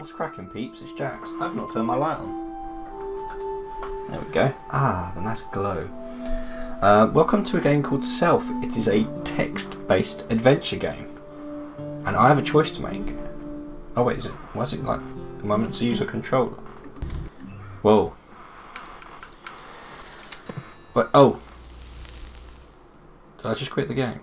What's cracking, peeps? It's Jax. I've not turned my light on. There we go. Ah, the nice glow. Welcome to a game called Self. It is a text-based adventure game. And I have a choice to make. Oh wait, why is it like a moment to use a controller? Whoa. Wait, oh. Did I just quit the game?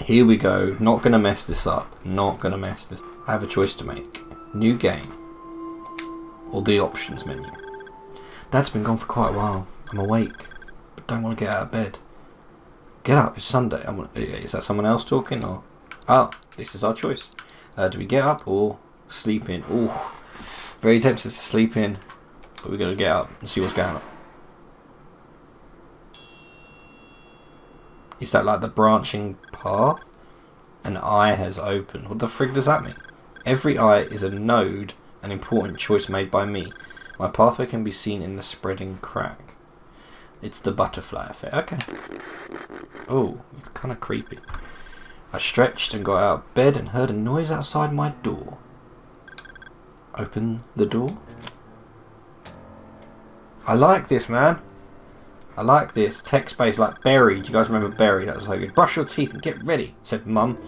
Here we go. Not gonna mess this up. Not gonna mess this. I have a choice to make. New game. Or the options menu. Dad's been gone for quite a while. I'm awake, but don't want to get out of bed. Get up, it's Sunday. Is that someone else talking or? Oh, this is our choice. Do we get up or sleep in? Oh, very tempted to sleep in, but we're gonna get up and see what's going on. Is that like the branching path? An eye has opened. What the frig does that mean? Every eye is a node, an important choice made by me. My pathway can be seen in the spreading crack. It's the butterfly effect. Okay. Oh, it's kind of creepy. I stretched and got out of bed and heard a noise outside my door. Open the door. I like this, man. I like this. Text-based, like Berry. Do you guys remember Berry? That was so good. Brush your teeth and get ready, said Mum.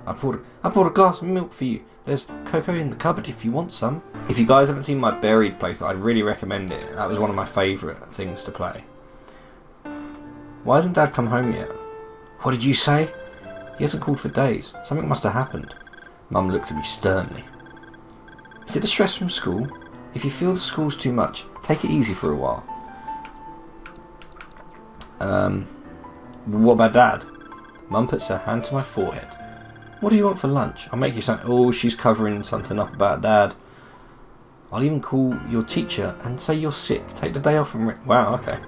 I poured a glass of milk for you. There's cocoa in the cupboard if you want some. If you guys haven't seen my Buried playthrough, I'd really recommend it. That was one of my favourite things to play. Why hasn't Dad come home yet? What did you say? He hasn't called for days. Something must have happened. Mum looked at me sternly. Is it the stress from school? If you feel the school's too much, take it easy for a while. What about Dad? Mum puts her hand to my forehead. What do you want for lunch? I'll make you something. Oh, she's covering something up about Dad. I'll even call your teacher and say you're sick. Take the day off and... Wow, okay.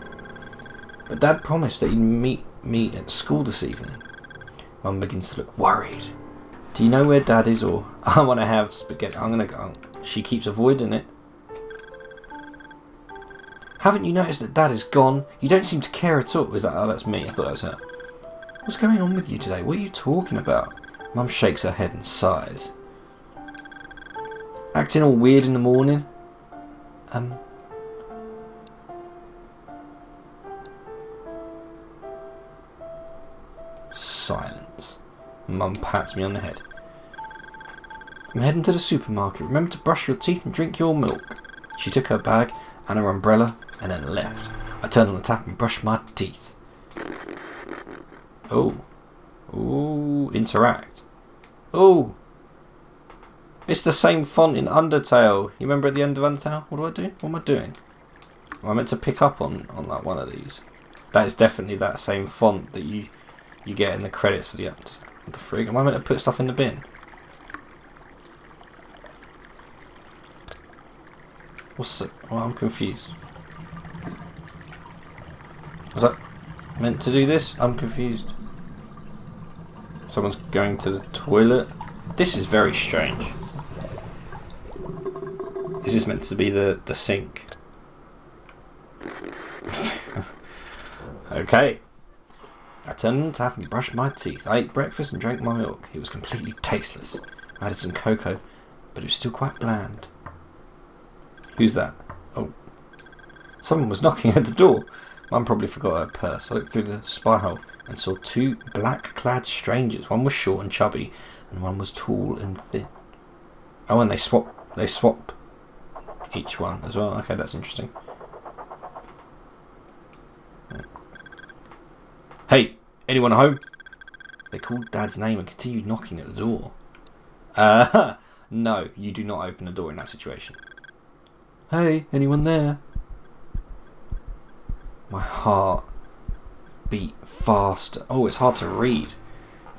But Dad promised that he'd meet me at school this evening. Mum begins to look worried. Do you know where Dad is, or... I want to have spaghetti. I'm going to go. She keeps avoiding it. Haven't you noticed that Dad is gone? You don't seem to care at all. Is that... Oh, that's me. I thought that was her. What's going on with you today? What are you talking about? Mum shakes her head and sighs. Acting all weird in the morning? Silence. Mum pats me on the head. I'm heading to the supermarket. Remember to brush your teeth and drink your milk. She took her bag and her umbrella and then left. I turned on the tap and brushed my teeth. Oh. Ooh, interact. Oh. It's the same font in Undertale. You remember at the end of Undertale? What do? What am I doing? Am I meant to pick up on like one of these? That is definitely that same font that you get in the credits for the end. What the frig? Am I meant to put stuff in the bin? What's it? Well, I'm confused. Was that meant to do this? I'm confused. Someone's going to the toilet. This is very strange. Is this meant to be the sink? Okay. I turned on the tap and brushed my teeth. I ate breakfast and drank my milk. It was completely tasteless. I added some cocoa, but it was still quite bland. Who's that? Oh. Someone was knocking at the door. Mum probably forgot her purse. I looked through the spy hole and saw two black-clad strangers. One was short and chubby, and one was tall and thin. Oh, and they swap each one as well. Okay, that's interesting. Hey, anyone at home? They called Dad's name and continued knocking at the door. No, you do not open the door in that situation. Hey, anyone there? My heart beat faster. Oh, it's hard to read.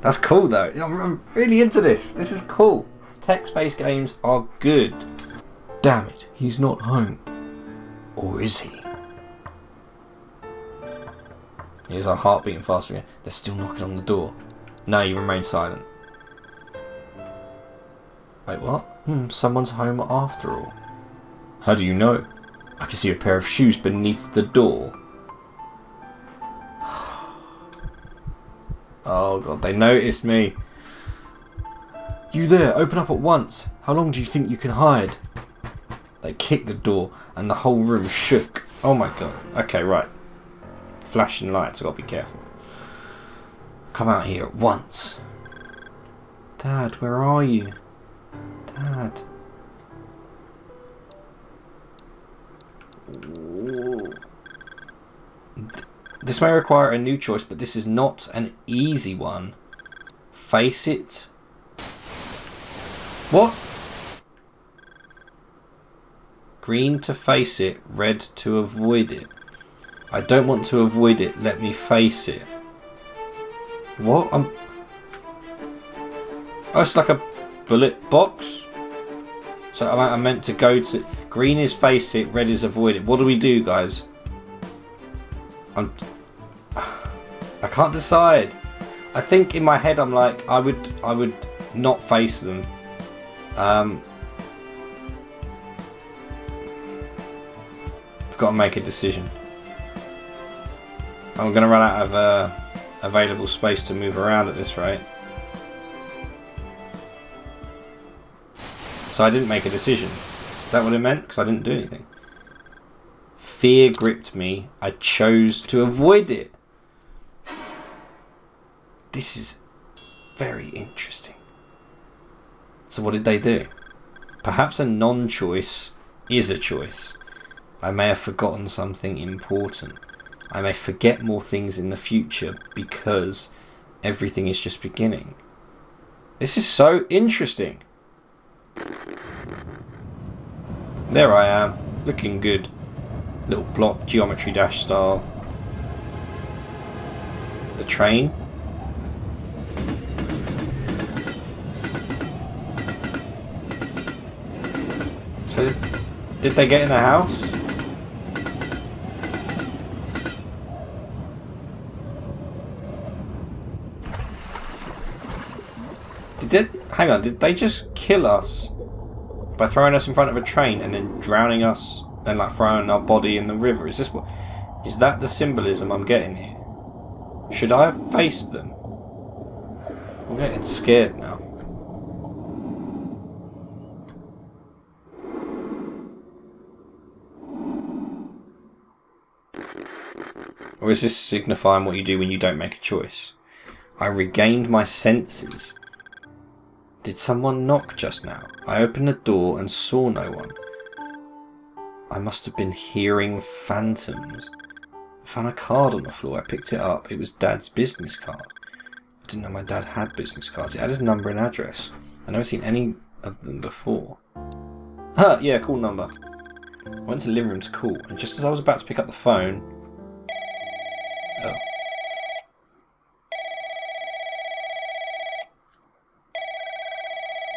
That's cool though. I'm really into this. This is cool. Text-based games are good. Damn it, he's not home. Or is he? Here's our heart beating faster again. They're still knocking on the door. No, you remain silent. Wait, what? Someone's home after all. How do you know? I can see a pair of shoes beneath the door. Oh god, they noticed me. You there, open up at once. How long do you think you can hide? They kicked the door and the whole room shook. Oh my god. Okay, right. Flashing lights, I've got to be careful. Come out here at once. Dad, where are you? Dad. Ooh. This may require a new choice, but this is not an easy one. Face it. What? Green to face it, red to avoid it. I don't want to avoid it, let me face it. What? Oh, it's like a bullet box? So I'm meant to go to... Green is face it, red is avoid it. What do we do, guys? I can't decide. I think in my head I'm like, I would not face them. I've got to make a decision. I'm going to run out of available space to move around at this rate. So I didn't make a decision. Is that what it meant? Because I didn't do anything. Fear gripped me. I chose to avoid it. This is very interesting. So what did they do? Perhaps a non-choice is a choice. I may have forgotten something important. I may forget more things in the future because everything is just beginning. This is so interesting. There I am, looking good. Little block, geometry dash style. The train. So, did they get in the house? Hang on, did they just kill us by throwing us in front of a train and then drowning us and like throwing our body in the river? Is that the symbolism I'm getting here? Should I have faced them? I'm getting scared now. Or is this signifying what you do when you don't make a choice? I regained my senses. Did someone knock just now? I opened the door and saw no one. I must have been hearing phantoms. I found a card on the floor. I picked it up. It was Dad's business card. I didn't know my dad had business cards. It had his number and address. I've never seen any of them before. Huh, yeah, call number. I went to the living room to call, and just as I was about to pick up the phone... Oh.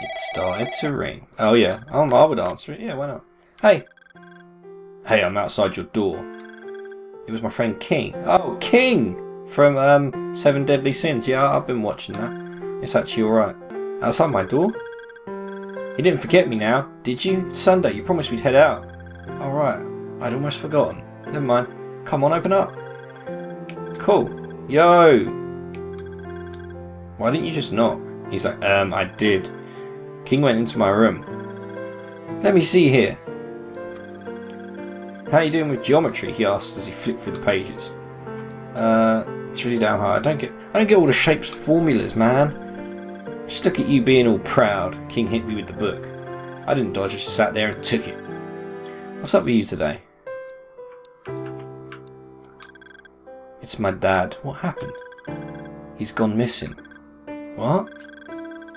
It started to ring. Oh yeah, I would answer it. Yeah, why not? Hey! Hey, I'm outside your door. It was my friend King. Oh, King! From 7 Deadly Sins. Yeah, I've been watching that. It's actually alright. Outside my door? You didn't forget me now, did you? It's Sunday, you promised we'd head out. Alright, I'd almost forgotten. Never mind. Come on, open up. Cool. Yo! Why didn't you just knock? He's like, I did. King went into my room. Let me see here. How you doing with geometry? He asked as he flipped through the pages. It's really damn hard. I don't get all the shapes formulas, man. Just look at you being all proud. King hit me with the book. I didn't dodge, I just sat there and took it. What's up with you today? It's my dad. What happened? He's gone missing. What?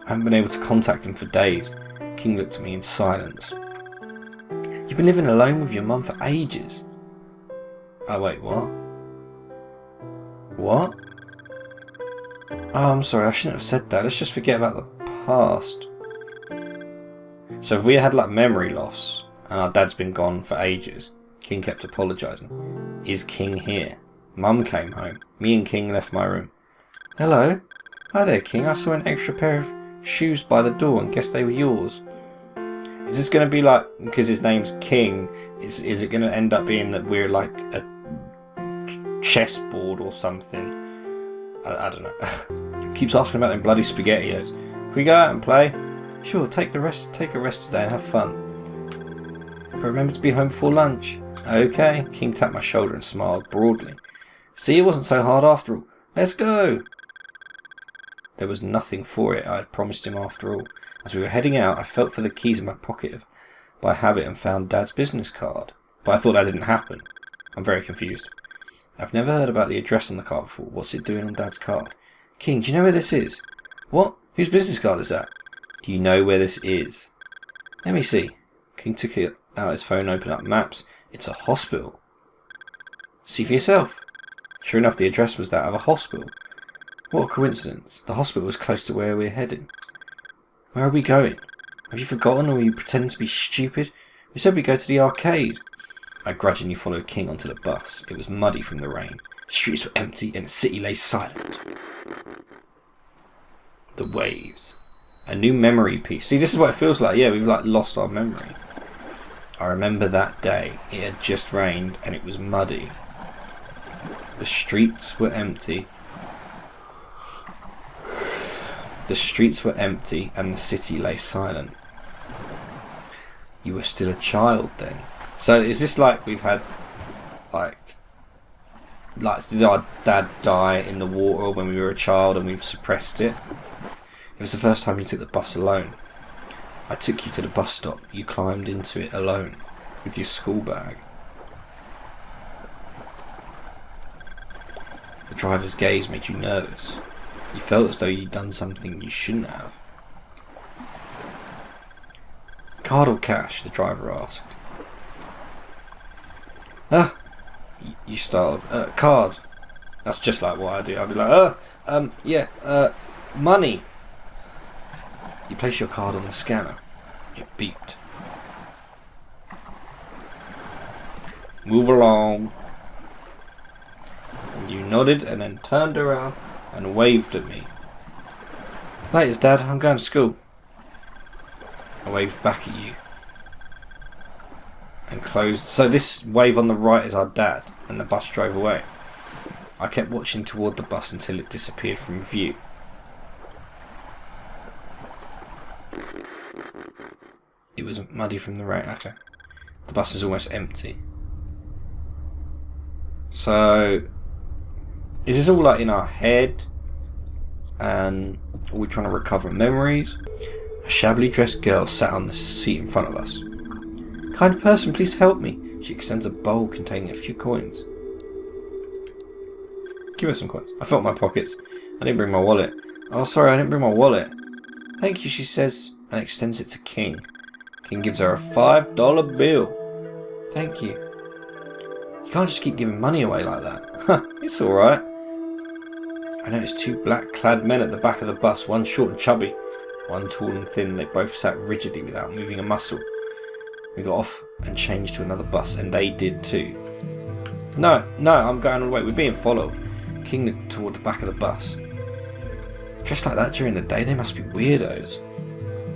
I haven't been able to contact him for days. King looked at me in silence. You've been living alone with your mum for ages. Oh wait, what? What? Oh, I'm sorry, I shouldn't have said that. Let's just forget about the past. So if we had like memory loss and our dad's been gone for ages, King kept apologising. Is King here? Mum came home. Me and King left my room. Hello? Hi there, King. I saw an extra pair of shoes by the door and guessed they were yours. Is this going to be like, because his name's King, is it going to end up being that we're like a chessboard or something? I don't know. Keeps asking about them bloody SpaghettiOs. Can we go out and play? Sure, take a rest today and have fun. But remember to be home before lunch. Okay. King tapped my shoulder and smiled broadly. See, it wasn't so hard after all. Let's go. There was nothing for it I had promised him after all. As we were heading out, I felt for the keys in my pocket by habit and found Dad's business card. But I thought that didn't happen. I'm very confused. I've never heard about the address on the card before. What's it doing on Dad's card? King, do you know where this is? What? Whose business card is that? Do you know where this is? Let me see. King took out his phone and opened up maps. It's a hospital. See for yourself. Sure enough, the address was that of a hospital. What a coincidence. The hospital was close to where we're heading. Where are we going? Have you forgotten, or are you pretending to be stupid? We said we'd go to the arcade. I grudgingly followed King onto the bus. It was muddy from the rain. The streets were empty and the city lay silent. The waves. A new memory piece. See, this is what it feels like. Yeah, we've lost our memory. I remember that day. It had just rained and it was muddy. The streets were empty. The streets were empty and the city lay silent. You were still a child then. So is this like we've had like did our dad die in the water when we were a child and we've suppressed it? It was the first time you took the bus alone. I took you to the bus stop. You climbed into it alone with your school bag. The driver's gaze made you nervous. You felt as though you'd done something you shouldn't have. Card or cash? The driver asked. You startled. Card. That's just like what I do. I'd be like, money. You place your card on the scanner. It beeped. Move along. And you nodded and then turned around and waved at me. Laters, Dad. I'm going to school. I waved back at you. And closed. So this wave on the right is our dad, and the bus drove away. I kept watching toward the bus until it disappeared from view. It was muddy from the rain. Okay. The bus is almost empty. So is this all like in our head? And are we trying to recover memories? A shabbily dressed girl sat on the seat in front of us. Kind person, please help me. She extends a bowl containing a few coins. Give her some coins. I felt my pockets. I didn't bring my wallet. Oh, sorry, I didn't bring my wallet. Thank you, she says, and extends it to King. King gives her a $5 bill. Thank you. You can't just keep giving money away like that. Huh, it's alright. I noticed two black-clad men at the back of the bus, one short and chubby, one tall and thin. They both sat rigidly without moving a muscle. We got off and changed to another bus, and they did too. No, I'm going all the way. We're being followed. King looked toward the back of the bus. Dressed like that during the day, they must be weirdos.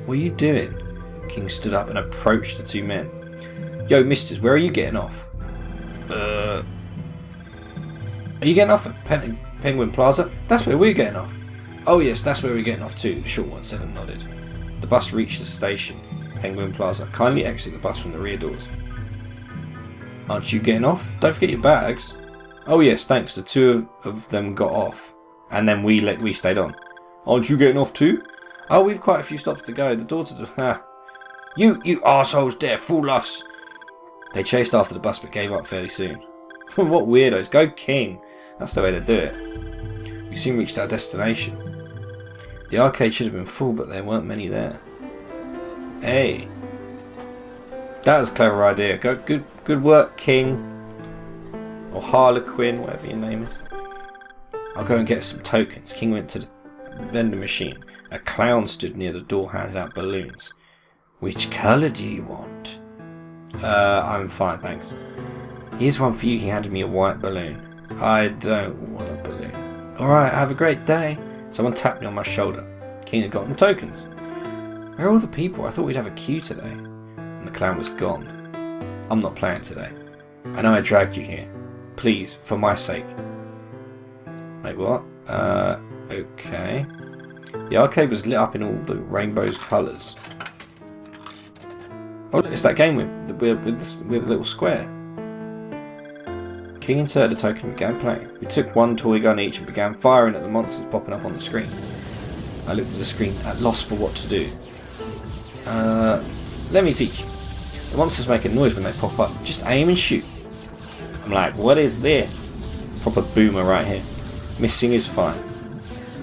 What are you doing? King stood up and approached the two men. Yo, misters, where are you getting off? Are you getting off at Penguin Plaza? That's where we're getting off. Oh yes, that's where we're getting off too, the short one said and nodded. The bus reached the station, Penguin Plaza. Kindly exit the bus from the rear doors. Aren't you getting off? Don't forget your bags. Oh yes, thanks. The two of them got off, and then we stayed on. Aren't you getting off too? Oh, we've quite a few stops to go. The door to the... You arseholes dare fool us! They chased after the bus but gave up fairly soon. What weirdos. Go King. That's the way to do it. We soon reached our destination. The arcade should have been full, but there weren't many there. Hey. That was a clever idea. Good work, King. Or Harlequin, whatever your name is. I'll go and get some tokens. King went to the vending machine. A clown stood near the door handing out balloons. Which colour do you want? I'm fine, thanks. Here's one for you. He handed me a white balloon. I don't want a balloon. Alright, have a great day. Someone tapped me on my shoulder. King had gotten the tokens. Where are all the people? I thought we'd have a queue today. And the clown was gone. I'm not playing today. I know I dragged you here. Please, for my sake. Wait, what? Okay. The arcade was lit up in all the rainbow's colours. Oh look, it's that game with the little square. King inserted a token and began playing. We took one toy gun each and began firing at the monsters popping up on the screen. I looked at the screen at loss for what to do. Let me teach you. The monsters make a noise when they pop up. Just aim and shoot. I'm like, what is this? Proper boomer right here. Missing is fine.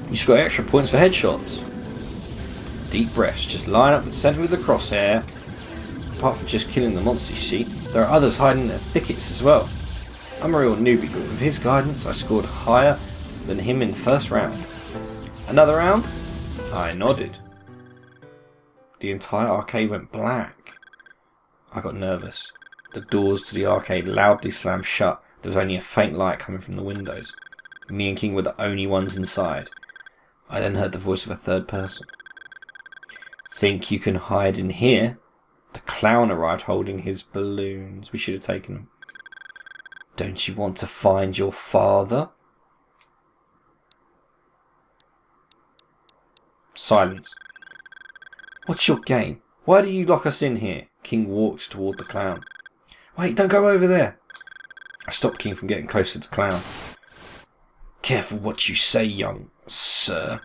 You score extra points for headshots. Deep breaths. Just line up and center with the crosshair. Apart from just killing the monsters, you see, there are others hiding in the thickets as well. I'm a real newbie, but with his guidance I scored higher than him in the first round. Another round? I nodded. The entire arcade went black. I got nervous. The doors to the arcade loudly slammed shut. There was only a faint light coming from the windows. Me and King were the only ones inside. I then heard the voice of a third person. Think you can hide in here? The clown arrived holding his balloons. We should have taken them. Don't you want to find your father? Silence. What's your game? Why do you lock us in here? King walked toward the clown. Wait, don't go over there. I stopped King from getting closer to the clown. Careful what you say, young sir.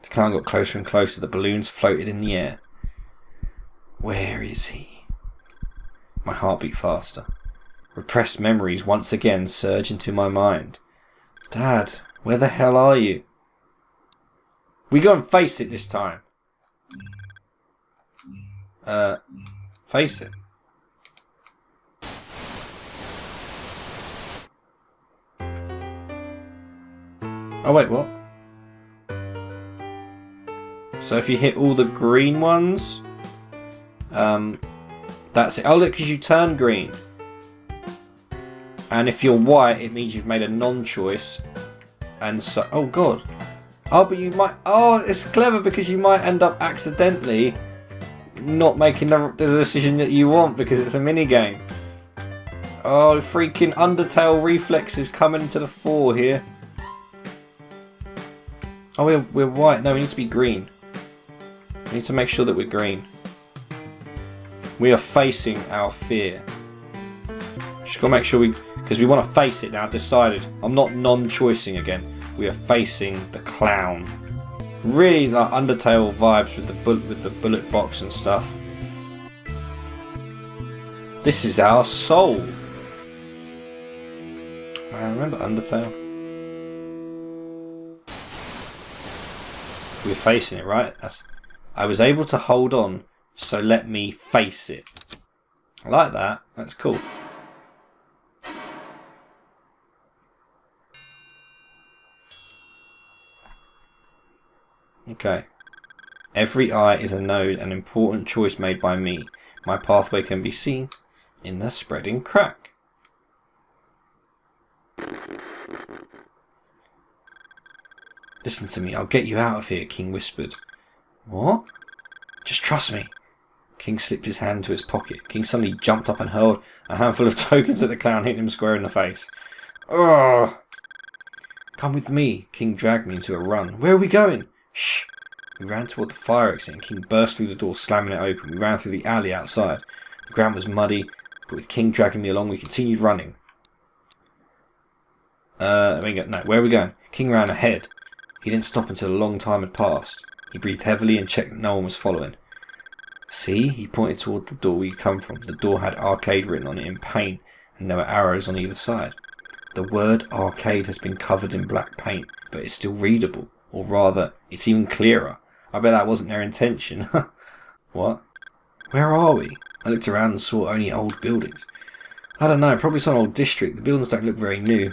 The clown got closer and closer. The balloons floated in the air. Where is he? My heart beat faster. Repressed memories once again surged into my mind. Dad, where the hell are you? We go and face it this time. Face it. Oh wait, what? So if you hit all the green ones, that's it. Oh look, because you turn green. And if you're white, it means you've made a non-choice. And so, oh god. Oh, but you might, oh, it's clever because you might end up accidentally not making the decision that you want because it's a mini game. Oh, freaking Undertale reflexes coming to the fore here. Oh, we're white. No, we need to be green. We need to make sure that we're green. We are facing our fear. Just gotta make sure because we want to face it now. I've decided. I'm not non-choicing again. We are facing the clown. Really like Undertale vibes with the bullet box and stuff. This is our soul. I remember Undertale. We're facing it, right? I was able to hold on, so let me face it. I like that. That's cool. Okay. Every eye is a node, an important choice made by me. My pathway can be seen in the spreading crack. Listen to me, I'll get you out of here, King whispered. What? Just trust me. King slipped his hand into his pocket. King suddenly jumped up and hurled a handful of tokens at the clown, hitting him square in the face. Ugh! Come with me. King dragged me into a run. Where are we going? Shh! We ran toward the fire exit and King burst through the door, slamming it open. We ran through the alley outside. The ground was muddy, but with King dragging me along, we continued running. No, where are we going? King ran ahead. He didn't stop until a long time had passed. He breathed heavily and checked that no one was following. See? He pointed toward the door we'd come from. The door had arcade written on it in paint, and there were arrows on either side. The word arcade has been covered in black paint, but it's still readable. Or rather, it's even clearer. I bet that wasn't their intention. What? Where are we? I looked around and saw only old buildings. I don't know, probably some old district. The buildings don't look very new.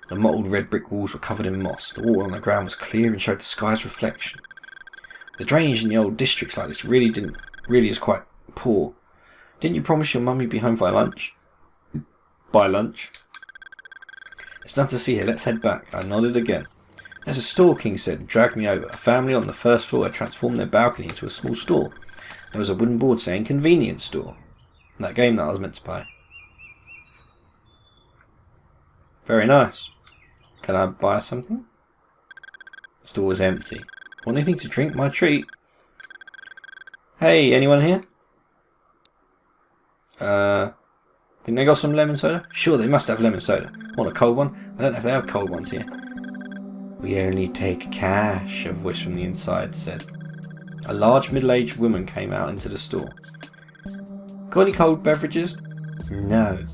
The mottled red brick walls were covered in moss. The water on the ground was clear and showed the sky's reflection. The drainage in the old districts like this really is quite poor. Didn't you promise your mum you'd be home by lunch? By lunch? It's nothing to see here. Let's head back. I nodded again. There's a store, King said, and dragged me over. A family on the first floor had transformed their balcony into a small store. There was a wooden board saying convenience store. That game that I was meant to play. Very nice. Can I buy something? Store was empty. Want anything to drink? My treat. Hey, anyone here? Think they got some lemon soda? Sure, they must have lemon soda. Want a cold one? I don't know if they have cold ones here. We only take cash, a voice from the inside said. A large middle-aged woman came out into the store. Got any cold beverages? No.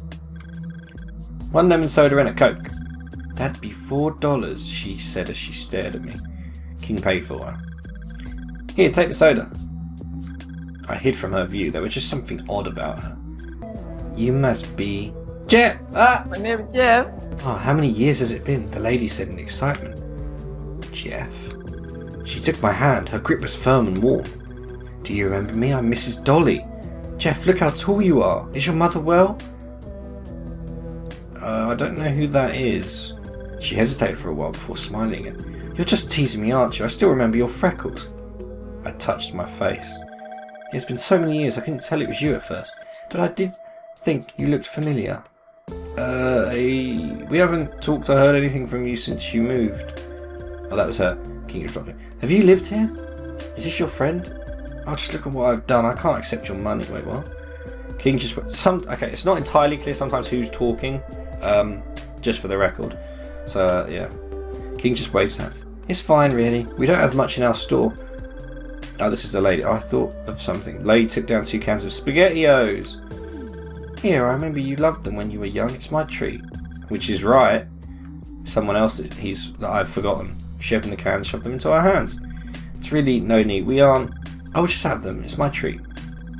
One lemon soda and a Coke. That'd be $4, she said as she stared at me. King paid for her. Here, take the soda. I hid from her view. There was just something odd about her. You must be... Jeff! Ah! My name is Jeff. Oh, how many years has it been? The lady said in excitement. Jeff? She took my hand. Her grip was firm and warm. Do you remember me? I'm Mrs. Dolly. Jeff, look how tall you are. Is your mother well? I don't know who that is. She hesitated for a while before smiling again. You're just teasing me, aren't you? I still remember your freckles. I touched my face. It's been so many years I couldn't tell it was you at first. But I did think you looked familiar. We haven't talked or heard anything from you since you moved. Oh, that was her. King interrupted. Have you lived here? Is this your friend? Oh, just look at what I've done. I can't accept your money. Wait, what? King just... Okay, it's not entirely clear sometimes who's talking. Just for the record. So, yeah. King just waves his hands. It's fine, really. We don't have much in our store. Oh, this is the lady. Oh, I thought of something. Lady took down 2 cans of SpaghettiOs. Here, I remember you loved them when you were young. It's my treat. Which is right. Someone else that I've forgotten. She opened the cans, shoved them into our hands. It's really no need. We aren't... I'll just have them. It's my treat.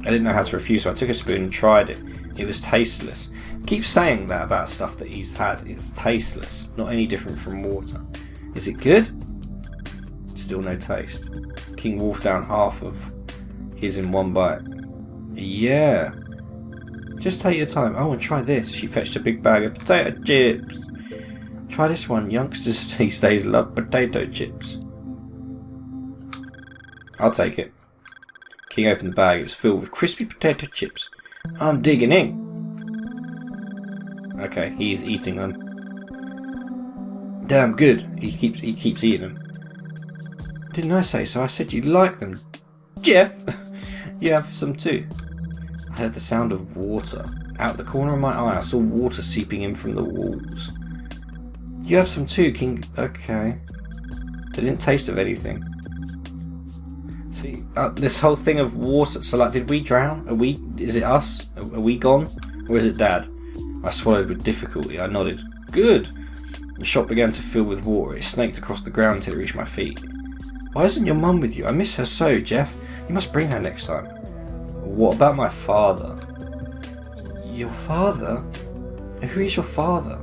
I didn't know how to refuse, so I took a spoon and tried it. It was tasteless. Keep saying that about stuff that he's had. It's tasteless. Not any different from water. Is it good? Still no taste. King wolfed down half of his in one bite. Yeah. Just take your time. Oh, and try this. She fetched a big bag of potato chips. Try this one. Youngsters these days love potato chips. I'll take it. King opened the bag. It was filled with crispy potato chips. I'm digging in. Okay, he's eating them. Damn good. He keeps eating them. Didn't I say so? I said you like them. Jeff! You have some too. I heard the sound of water. Out the corner of my eye I saw water seeping in from the walls. You have some too, King. Okay. They didn't taste of anything. See, this whole thing of water. So, like, did we drown? Is it us? Are we gone? Or is it Dad? I swallowed with difficulty. I nodded. Good. The shop began to fill with water. It snaked across the ground until it reached my feet. Why isn't your mum with you? I miss her so, Jeff. You must bring her next time. What about my father? Your father? Who is your father?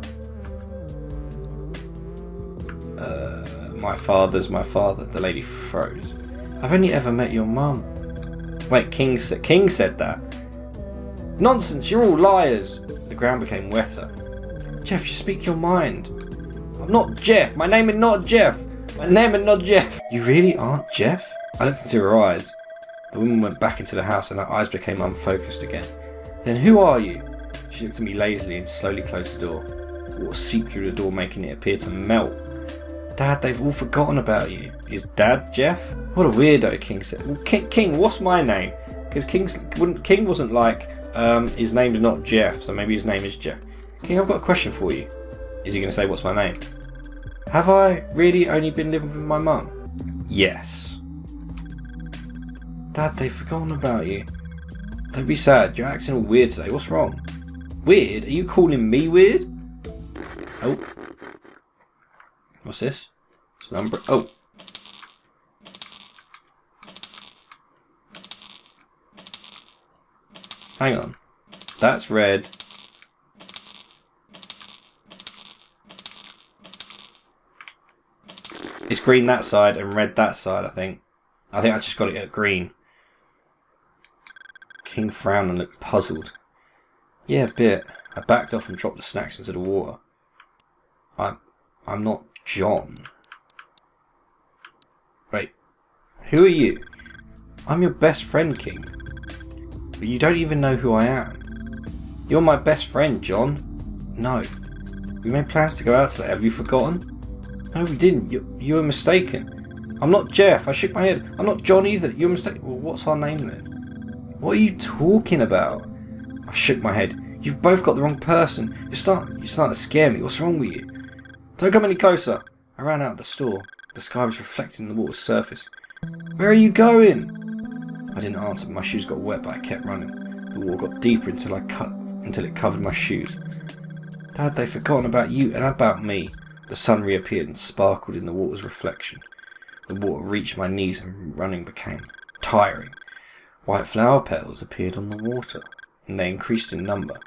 My father's my father. The lady froze. I've only ever met your mum. Wait, King said that. Nonsense, you're all liars. The ground became wetter. Jeff, you speak your mind. I'm not Jeff. My name is not Jeff. My name is not Jeff. You really aren't Jeff? I looked into her eyes. The woman went back into the house and her eyes became unfocused again. Then who are you? She looked at me lazily and slowly closed the door. Water seeped through the door, making it appear to melt. Dad, they've all forgotten about you. Is Dad Jeff? What a weirdo, King said. Well, King, what's my name? Because King wasn't like, his name's not Jeff, so maybe his name is Jeff. King, I've got a question for you. Is he going to say, what's my name? Have I really only been living with my mum? Yes. Dad, they've forgotten about you. Don't be sad, you're acting all weird today. What's wrong? Weird? Are you calling me weird? Oh. What's this? It's an umbrella. Oh. Hang on. That's red. It's green that side and red that side, I think. I just got it at green. King frowned and looked puzzled. Yeah, a bit. I backed off and dropped the snacks into the water. I'm not John. Wait. Who are you? I'm your best friend, King. But you don't even know who I am. You're my best friend, John. No. We made plans to go out today. Have you forgotten? No, we didn't. You were mistaken. I'm not Jeff. I shook my head. I'm not John either. You're mistaken. Well, what's our name then? What are you talking about? I shook my head. You've both got the wrong person. You're starting to scare me. What's wrong with you? Don't come any closer. I ran out of the store. The sky was reflecting the water's surface. Where are you going? I didn't answer. My shoes got wet, but I kept running. The water got deeper until it covered my shoes. Dad, they've forgotten about you and about me. The sun reappeared and sparkled in the water's reflection. The water reached my knees and running became tiring. White flower petals appeared on the water, and they increased in number.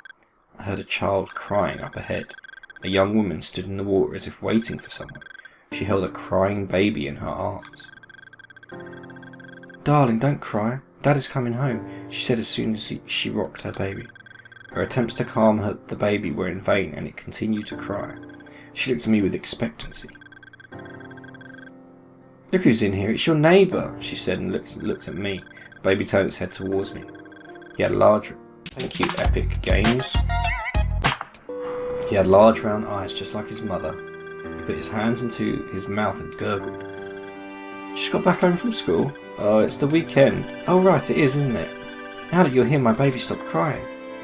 I heard a child crying up ahead. A young woman stood in the water as if waiting for someone. She held a crying baby in her arms. Darling, don't cry. Dad is coming home, she said as soon as she rocked her baby. Her attempts to calm the baby were in vain, and it continued to cry. She looked at me with expectancy. Look who's in here, it's your neighbour, she said, and looked at me. The baby turned its head towards me. He had large... Thank you, Epic Games. He had large round eyes, just like his mother. He put his hands into his mouth and gurgled. Just got back home from school? Oh, it's the weekend. Oh right, it is, isn't it? Now that you're here, my baby stopped crying.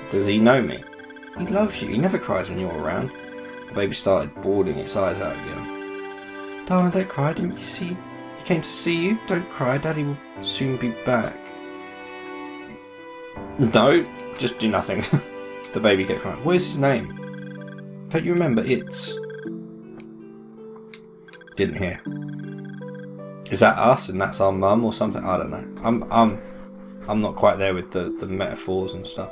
Does he know me? He loves you. He never cries when you're around. The baby started bawling its eyes out again. Darling, don't cry. Didn't you see? He came to see you. Don't cry. Daddy will soon be back. No, just do nothing. The baby kept crying. What is his name? Don't you remember? It's... Didn't hear. Is that us and that's our mum or something? I don't know. I'm not quite there with the metaphors and stuff.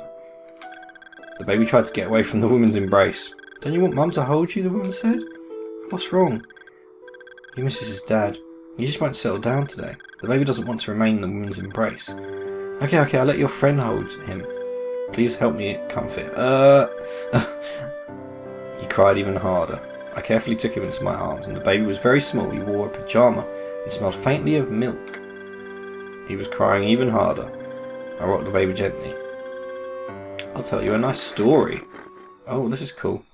The baby tried to get away from the woman's embrace. Don't you want mum to hold you? The woman said. What's wrong? He misses his dad. He just won't settle down today. The baby doesn't want to remain in the woman's embrace. Okay, I'll let your friend hold him. Please help me comfort him. He cried even harder. I carefully took him into my arms, and the baby was very small. He wore a pyjama and smelled faintly of milk. He was crying even harder. I rocked the baby gently. I'll tell you a nice story. Oh, this is cool.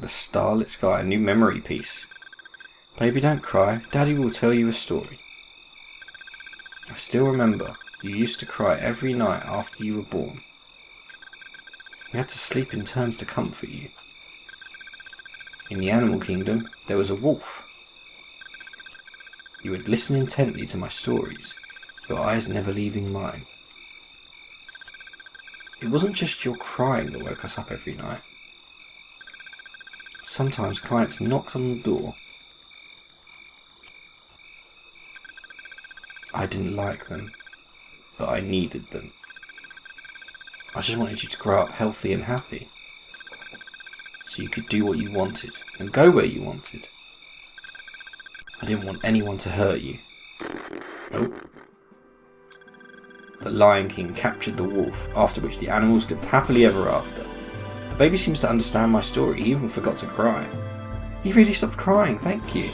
The starlit sky, a new memory piece. Baby, don't cry. Daddy will tell you a story. I still remember you used to cry every night after you were born. We had to sleep in turns to comfort you. In the animal kingdom, there was a wolf. You would listen intently to my stories, your eyes never leaving mine. It wasn't just your crying that woke us up every night. Sometimes clients knocked on the door. I didn't like them, but I needed them. I just wanted you to grow up healthy and happy, so you could do what you wanted and go where you wanted. I didn't want anyone to hurt you. Nope. The Lion King captured the wolf, after which the animals lived happily ever after. The baby seems to understand my story. He even forgot to cry. He really stopped crying, thank you.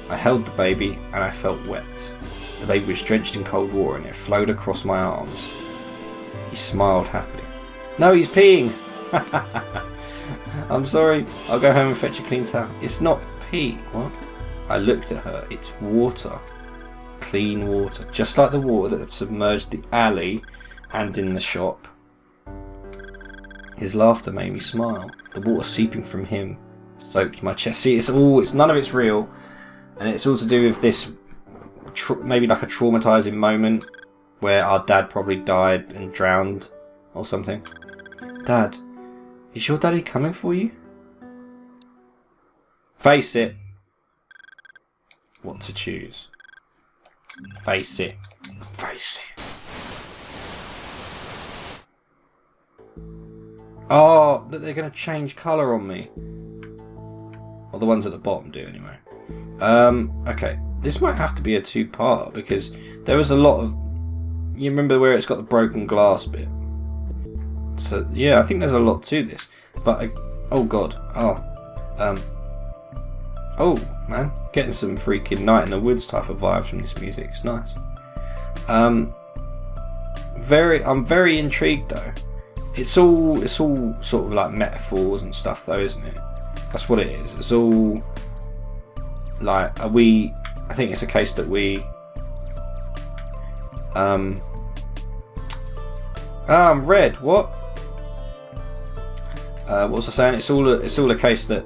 I held the baby and I felt wet. The baby was drenched in cold water and it flowed across my arms. He smiled happily. No, he's peeing! I'm sorry, I'll go home and fetch a clean towel. It's not pee. What? I looked at her. It's water. Clean water. Just like the water that had submerged the alley and in the shop. His laughter made me smile. The water seeping from him soaked my chest. See, it's none of it's real. And it's all to do with this, maybe like a traumatizing moment where our dad probably died and drowned or something. Dad, is your daddy coming for you? Face it. What to choose? Face it. Face it. Oh, they're going to change colour on me. Well, the ones at the bottom do anyway. Okay. This might have to be a two-part because there was a lot of... You remember where it's got the broken glass bit? So, yeah, I think there's a lot to this. But, oh god. Oh, man. Getting some freaking Night in the Woods type of vibes from this music. It's nice. I'm very intrigued though. It's all sort of like metaphors and stuff though, isn't it? That's what it is. It's all Like, I think it's a case that we red, what was I saying? It's all a case that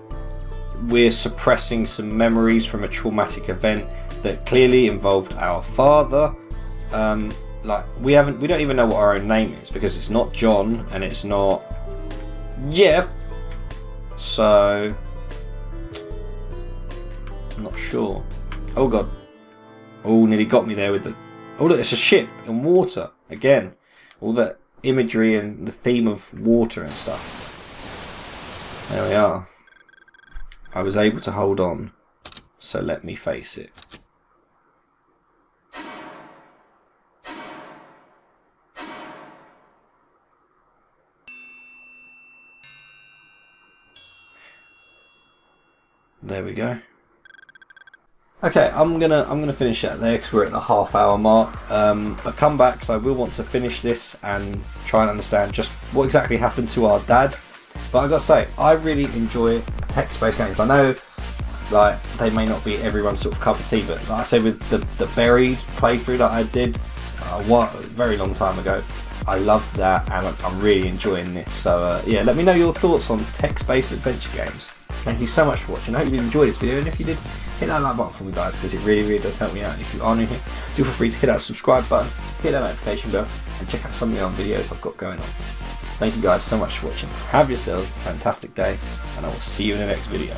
we're suppressing some memories from a traumatic event that clearly involved our father. Like, we don't even know what our own name is, because it's not John and it's not Jeff, so I'm not sure. Oh god, oh, nearly got me there with the, oh look, it's a ship in water again, all that imagery and the theme of water and stuff. There we are. I was able to hold on, so let me face it. There we go. Okay, I'm gonna finish that there because we're at the half-hour mark. But come back, because I will want to finish this and try and understand just what exactly happened to our dad. But I gotta say, I really enjoy text-based games. I know, like, they may not be everyone's sort of cup of tea, but like I say, with the Buried playthrough that I did a very long time ago, I loved that, and I'm really enjoying this. So yeah, let me know your thoughts on text-based adventure games. Thank you so much for watching. I hope you did enjoy this video, and if you did, hit that like button for me, guys, because it really does help me out. If you are new here, do feel free to hit that subscribe button, hit that notification bell, and check out some of the other videos I've got going on. Thank you guys so much for watching. Have yourselves a fantastic day, and I will see you in the next video.